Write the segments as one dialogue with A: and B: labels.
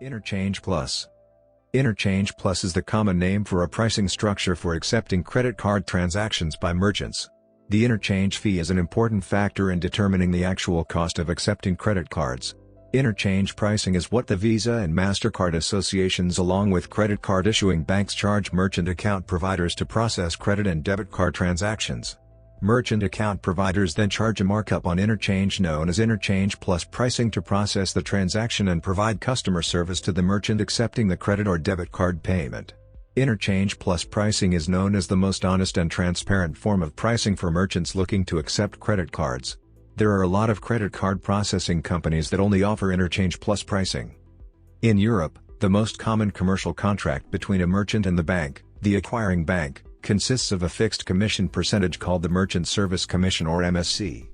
A: Interchange Plus. Interchange Plus is the common name for a pricing structure for accepting credit card transactions by merchants. The interchange fee is an important factor in determining the actual cost of accepting credit cards. Interchange pricing is what the Visa and MasterCard associations along with credit card issuing banks charge merchant account providers to process credit and debit card transactions. Merchant account providers then charge a markup on interchange known as Interchange Plus pricing to process the transaction and provide customer service to the merchant accepting the credit or debit card payment. Interchange Plus pricing is known as the most honest and transparent form of pricing for merchants looking to accept credit cards. There are a lot of credit card processing companies that only offer Interchange Plus pricing. In Europe, the most common commercial contract between a merchant and the bank, the acquiring bank, consists of a fixed commission percentage called the Merchant Service Commission or MSC.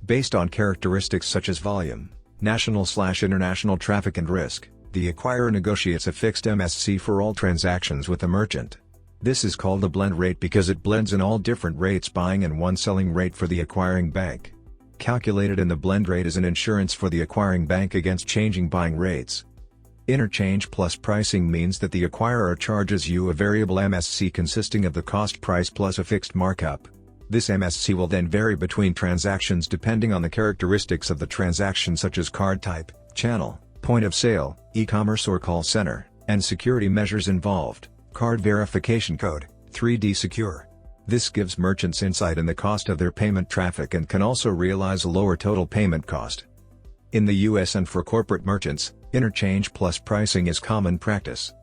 A: Based on characteristics such as volume, national/international traffic and risk, the acquirer negotiates a fixed MSC for all transactions with the merchant. This is called a blend rate because it blends in all different rates buying and one selling rate for the acquiring bank. Calculated in the blend rate is an insurance for the acquiring bank against changing buying rates. Interchange Plus pricing means that the acquirer charges you a variable MSC consisting of the cost price plus a fixed markup. This MSC will then vary between transactions depending on the characteristics of the transaction such as card type, channel, point of sale, e-commerce or call center, and security measures involved, card verification code, 3D secure. This gives merchants insight in the cost of their payment traffic and can also realize a lower total payment cost. In the US and for corporate merchants, Interchange Plus pricing is common practice.